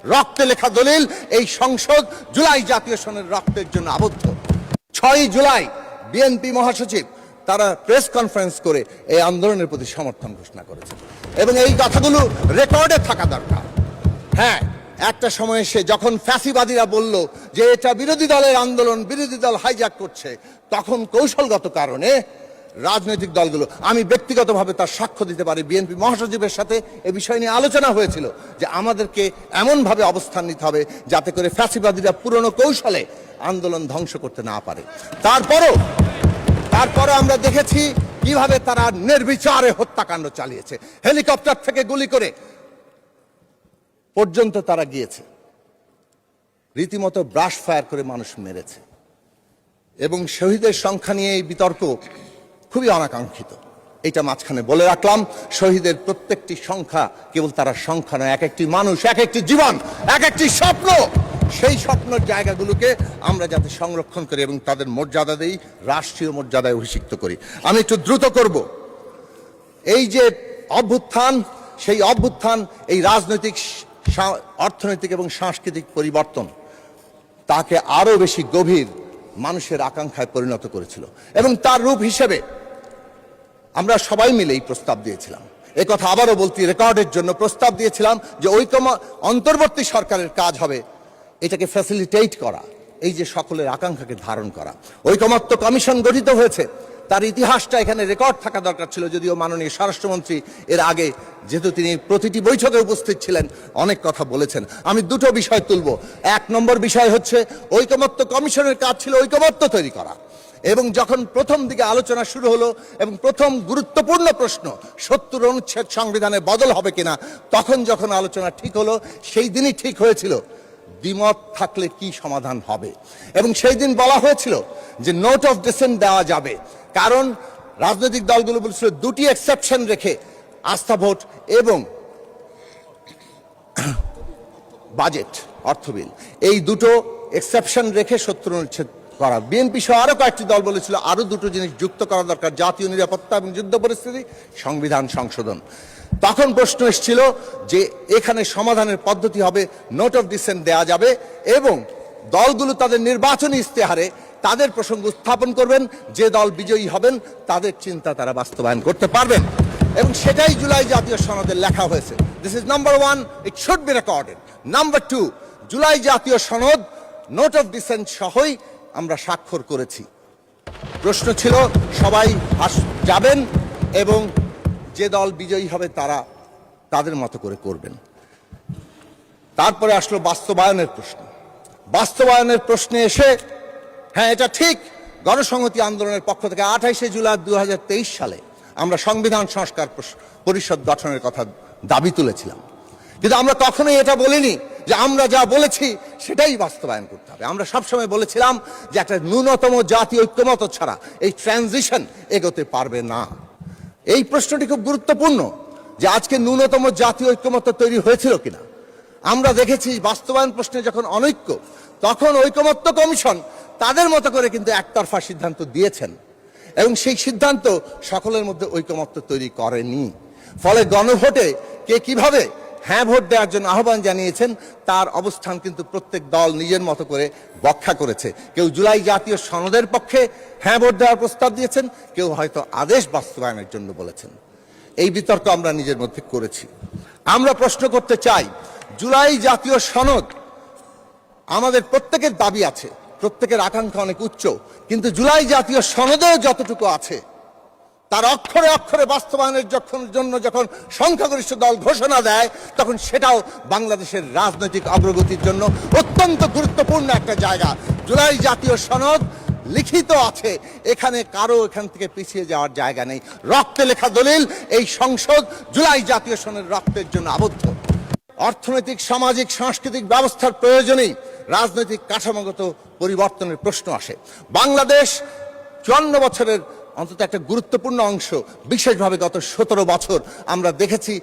রক্তে লেখা দলিল, এই সংসদ জুলাই জাতীয় সনদের রক্তের জন্য আবদ্ধ। 6 জুলাই বিএনপি মহাসচিব তারা প্রেস কনফারেন্স করে এই আন্দোলনের প্রতি সমর্থন ঘোষণা করেছেন এবং এই কথাগুলো রেকর্ডে থাকা দরকার। হ্যাঁ, একটা সময় এসে যখন ফ্যাসিবাদীরা বলল যে এটা বিরোধী দলের আন্দোলন, বিরোধী দল হাইজ্যাক করছে, তখন কৌশলগত কারণে রাজনৈতিক দলগুলো, আমি ব্যক্তিগতভাবে তার সাক্ষ্য দিতে পারি, বিএনপি মহাসচিবের সাথে এ বিষয় নিয়ে আলোচনা হয়েছিল যে আমাদেরকে এমনভাবে অবস্থান নিতে হবে যাতে করে ফ্যাসিবাদীরা পুরনো কৌশলে আন্দোলন ধ্বংস করতে না পারে। তারপরও আমরা দেখেছি কিভাবে তারা নির্বিচারে হত্যাকাণ্ড চালিয়েছে, হেলিকপ্টার থেকে গুলি করে পর্যন্ত তারা গিয়েছে, রীতিমতো ব্রাশ ফায়ার করে মানুষ মেরেছে। এবং শহীদের সংখ্যা নিয়ে এই বিতর্ক খুবই অনাকাঙ্ক্ষিত, এটা মাঝখানে বলে রাখলাম। শহীদের প্রত্যেকটি সংখ্যা কেবল তারা সংখ্যা নয়, এক একটি মানুষ, এক একটি জীবন, এক একটি স্বপ্ন। সেই স্বপ্নের জায়গাগুলোকে আমরা যাতে সংরক্ষণ করি এবং তাদের মর্যাদা দেই, রাষ্ট্রীয় মর্যাদায় অভিষিক্ত করি। আমি একটু দ্রুত করব। এই যে অভ্যুত্থান, সেই অভ্যুত্থান এই রাজনৈতিক, অর্থনৈতিক এবং সাংস্কৃতিক পরিবর্তন তাকে আরো বেশি গভীর মানুষের আকাঙ্ক্ষায় পরিণত করেছিল এবং তার রূপ হিসেবে আমরা সবাই মিলে এই প্রস্তাব দিয়েছিলাম। এই কথা আবারও বলতে, রেকর্ডের জন্য প্রস্তাব দিয়েছিলাম যে অন্তর্বর্তী সরকারের কাজ হবে এটাকে ফ্যাসিলিটেট করা, এই যে সকলের আকাঙ্ক্ষাকে ধারণ করা। ঐকমত্য কমিশন গঠিত হয়েছে, তার ইতিহাসটা এখানে রেকর্ড থাকা দরকার ছিল, যদিও মাননীয় স্বরাষ্ট্রমন্ত্রী এর আগে, যেহেতু তিনি প্রতিটি বৈঠকে উপস্থিত ছিলেন, অনেক কথা বলেছেন। আমি দুটো বিষয় তুলব। 1 নম্বর বিষয় হচ্ছে ঐকমত্য কমিশনের কাজ ছিল ঐকমত্য তৈরি করা, এবং যখন প্রথম দিকে আলোচনা শুরু হলো এবং প্রথম গুরুত্বপূর্ণ প্রশ্ন 70 অনুচ্ছেদ সংবিধানে বদল হবে কিনা, তখন যখন আলোচনা ঠিক হলো, সেই দিনই ঠিক হয়েছিল দ্বিমত থাকলে কি সমাধান হবে। এবং সেই দিন বলা হয়েছিল যে নোট অফ ডিসেন্ট দেওয়া যাবে, কারণ রাজনৈতিক দলগুলো বলছিল দুটি এক্সেপশন রেখে আস্থা ভোট এবং বাজেট, অর্থ বিল, এই দুটো এক্সেপশন রেখে 70 অনুচ্ছেদ করা। বিএনপি সহ আরো কয়েকটি দল বলেছিল আরো দুটো জিনিস যুক্ত করা দরকার, জাতীয় নিরাপত্তা এবং যুদ্ধ পরিস্থিতি, সংবিধান সংশোধন। তখন প্রশ্ন এসেছিল যে এখানে সমাধানের পদ্ধতি হবে নোট অফ ডিসেন্ট দেওয়া যাবে এবং দলগুলো তাদের নির্বাচনী ইস্তেহারে তাদের প্রসঙ্গ উত্থাপন করবেন, যে দল বিজয়ী হবেন তাদের চিন্তা তারা বাস্তবায়ন করতে পারবেন। এবং সেটাই জুলাই জাতীয় সনদে লেখা হয়েছে। This is number 1, it should be recorded. Number 2, July জাতীয় সনদ নোট অফ ডিসেন্ট সহই আমরা স্বাক্ষর করেছি। প্রশ্ন ছিল সবাই যাবেন এবং যে দল বিজয়ী হবে তারা তাদের মতো করে করবেন। তারপরে আসলো বাস্তবায়নের প্রশ্ন। বাস্তবায়নের প্রশ্নে এসে, হ্যাঁ এটা ঠিক, গণসংহতি আন্দোলনের পক্ষ থেকে 28 জুলাই 2023 সালে আমরা সংবিধান সংস্কার পরিষদ গঠনের কথা দাবি তুলেছিলাম, কিন্তু আমরা কখনোই এটা বলিনি যে আমরা যা বলেছি সেটাই বাস্তবায়ন করতে হবে। আমরা সবসময় বলেছিলাম যে একটা ন্যূনতম জাতীয় ঐক্যমত ছাড়া এই ট্রানজিশন এগোতে পারবে না। এই প্রশ্নটি খুব গুরুত্বপূর্ণ যে আজকে ন্যূনতম জাতীয় ঐক্যমত্য তৈরি হয়েছিল কিনা। আমরা দেখেছি বাস্তবায়ন প্রশ্নে যখন অনৈক্য, তখন ঐকমত্য কমিশন তাদের মতো করে কিন্তু একতরফা সিদ্ধান্ত দিয়েছেন এবং সেই সিদ্ধান্ত সকলের মধ্যে ঐকমত্য তৈরি করেনি। ফলে গণভোটে কে কিভাবে হ্যাঁ ভোট দেওয়ার জন্য আহ্বান জানিয়েছেন তার অবস্থান কিন্তু প্রত্যেক দল নিজের মতো করে ব্যাখ্যা করেছে। কেউ জুলাই জাতীয় সনদের পক্ষে হ্যাঁ ভোট দেওয়ার প্রস্তাব দিয়েছেন, কেউ হয়তো আদেশ বাস্তবায়নের জন্য বলেছেন। এই বিতর্ক আমরা নিজের মধ্যে করেছি। আমরা প্রশ্ন করতে চাই, জুলাই জাতীয় সনদ, আমাদের প্রত্যেকের দাবি আছে, প্রত্যেকের আকাঙ্ক্ষা অনেক উচ্চ, কিন্তু জুলাই জাতীয় সনদেও যতটুকু আছে তার অক্ষরে অক্ষরে বাস্তবায়নের জন্য যখন সংখ্যাগরিষ্ঠ দল ঘোষণা দেয়, তখন সেটাও বাংলাদেশের রাজনৈতিক অগ্রগতির জন্য অত্যন্ত গুরুত্বপূর্ণ একটা জায়গা। জুলাই জাতীয় সনদ লিখিত আছে, এখানে কারো এখান থেকে পিছিয়ে যাওয়ার জায়গা নেই। রক্তে লেখা দলিল, এই সংসদ জুলাই জাতীয় সনদের রক্তের জন্য আবদ্ধ। অর্থনৈতিক, সামাজিক, সাংস্কৃতিক ব্যবস্থার প্রয়োজনেই রাজনৈতিক কাঠামোগত পরিবর্তনের প্রশ্ন আসে। বাংলাদেশ 54 বছরের অন্তত একটা গুরুত্বপূর্ণ অংশ, বিশেষভাবে গত 17 বছর আমরা দেখেছি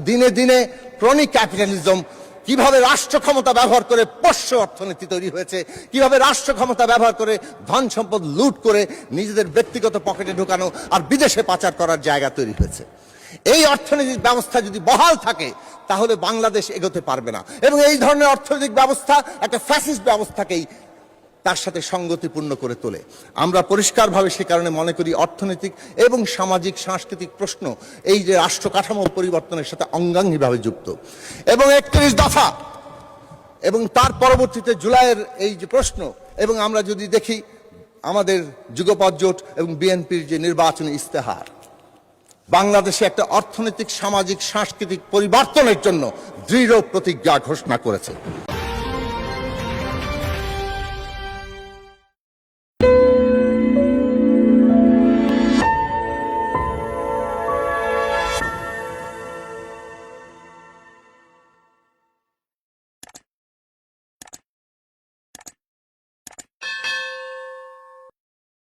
দিনে দিনে ক্রনিক ক্যাপিটালিজম, কিভাবে রাষ্ট্র ক্ষমতা ব্যবহার করে পোষ্য অর্থনীতি তৈরি হয়েছে, কিভাবে রাষ্ট্র ক্ষমতা ব্যবহার করে ধন সম্পদ লুট করে নিজেদের ব্যক্তিগত পকেটে ঢোকানো আর বিদেশে পাচার করার জায়গা তৈরি হয়েছে। এই অর্থনৈতিক ব্যবস্থা যদি বহাল থাকে তাহলে বাংলাদেশ এগোতে পারবে না, এবং এই ধরনের অর্থনৈতিক ব্যবস্থা একটা ফ্যাসিস্ট ব্যবস্থাকেই তার সাথে সঙ্গতিপূর্ণ করে তোলে। আমরা পরিষ্কারভাবে সে কারণে মনে করি অর্থনৈতিক এবং সামাজিক সাংস্কৃতিক প্রশ্ন এই যে রাষ্ট্র কাঠামো পরিবর্তনের সাথে অঙ্গাঙ্গিভাবে যুক্ত, এবং 31 দফা এবং তার পরবর্তীতে জুলাইয়ের এই যে প্রশ্ন, এবং আমরা যদি দেখি আমাদের যুগপৎ জোট এবং বিএনপির যে নির্বাচনী ইস্তেহার, বাংলাদেশে একটা অর্থনৈতিক সামাজিক সাংস্কৃতিক পরিবর্তনের জন্য দৃঢ় প্রতিজ্ঞা ঘোষণা করেছে।